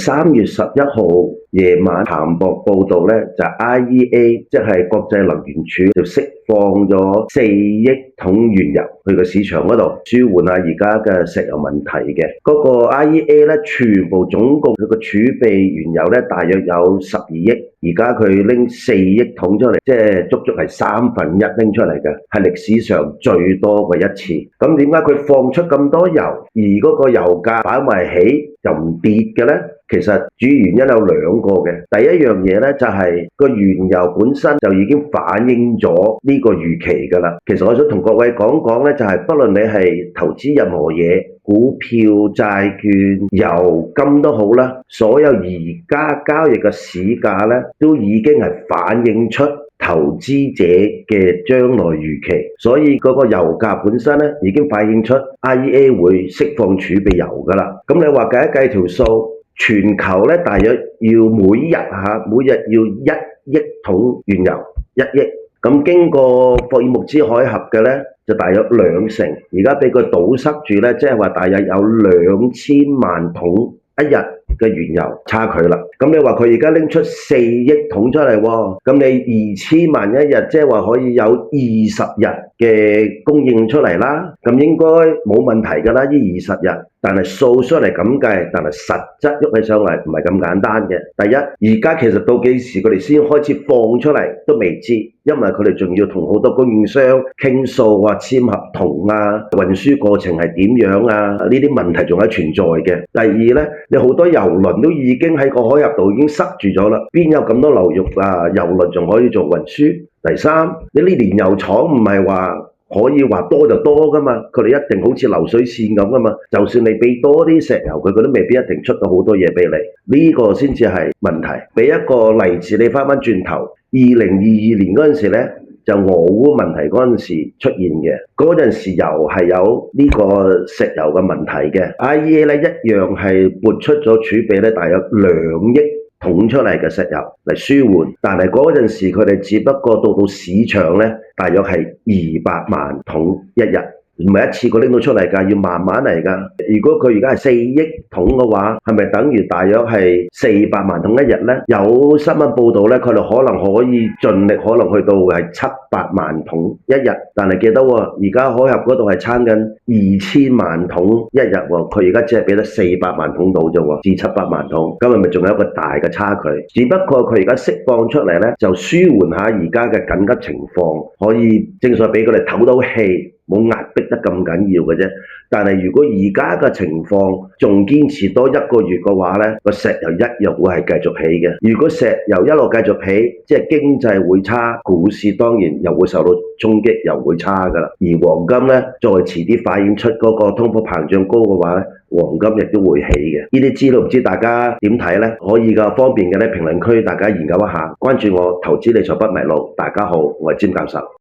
3月11號夜晚彭博報道咧，就 IEA 即係國際能源署就釋放咗4億桶原油去個市場嗰度，舒緩下而家嘅石油問題嘅。嗰個 IEA 咧，全部總共佢個儲備原油咧，大約有12億，而家佢拎4億桶出嚟，即係足足係1/3拎出嚟嘅，係歷史上最多嘅一次。咁點解佢放出咁多油，而嗰個油價擺埋起就唔跌嘅咧？其實主要原因有2個嘅。第一樣嘢咧，就係個原油本身就已經反映咗呢個預期㗎啦。其實我想同各位講講咧，就係不論你係投資任何嘢，股票、債券、油金都好啦，所有而家交易嘅市價咧，都已經係反映出投資者嘅將來預期，所以嗰個油價本身咧已經反映出 IEA 會釋放儲備油㗎啦。咁你話計一計條數，全球咧大約要每日要1億桶原油，1億。咁經過霍爾木茲海峽嘅咧，就大約2成，而家俾佢堵塞住咧，即係話大約有2000萬桶一日嘅原油差距啦。咁你話佢而家拎出4億桶出嚟喎，咁你2000萬一日，即係話可以有20日嘅供應出嚟啦。咁應該冇問題㗎啦，呢20日。但係數出嚟咁計，但係實質喐起上嚟唔係咁簡單嘅。第一，而家其實到幾時佢哋先開始放出嚟都未知，因為佢哋仲要同好多供應商傾數啊、簽合同啊、運輸過程係點樣啊，呢啲問題仲係存在嘅。第二呢，你好多油輪都已經喺個海峽度已經塞住咗啦，邊有咁多流肉啊？油輪仲可以做運輸。第三，你呢煉油廠唔係話可以話多就多噶嘛，佢哋一定好似流水線咁噶嘛。就算你俾多啲石油，佢都未必一定出到好多嘢俾你。呢個先至係問題。俾一個例子，你翻轉頭，2022年嗰陣時咧，就俄烏問題嗰陣時出現嘅，嗰陣時又係有呢個石油嘅問題嘅。IEA 咧一樣係撥出咗儲備咧，大約2億桶出嚟嘅石油嚟舒緩，但係嗰陣時佢哋只不過到市場咧，大約係200萬桶一日，唔係一次過拎到出嚟㗎，要慢慢嚟㗎。如果佢而家係4億桶嘅話，係咪等於大約係400萬桶一日呢？有新聞報道咧，佢哋可能可以盡力，可能去到係700萬桶一日。但係記得喎，而家海峽嗰度係撐緊2000萬桶一日喎，佢而家只係俾得400萬桶到啫喎，至700萬桶，咁係咪仲有一個大嘅差距？只不過佢而家釋放出嚟咧，就舒緩下而家嘅緊急情況，可以正所謂俾佢哋唞到氣。冇壓迫得咁緊要嘅啫，但係如果而家嘅情況仲堅持多1個月嘅話咧，個石油一樣會係繼續起嘅。如果石油一路繼續起，即係經濟會差，股市當然又會受到衝擊，又會差㗎啦。而黃金咧，再遲啲反映出嗰個通貨膨脹高嘅話咧，黃金亦都會起嘅。呢啲資料唔知大家點睇咧？可以㗎，方便嘅咧，評論區大家研究一下，關注我投資理財不迷路。大家好，我係詹教授。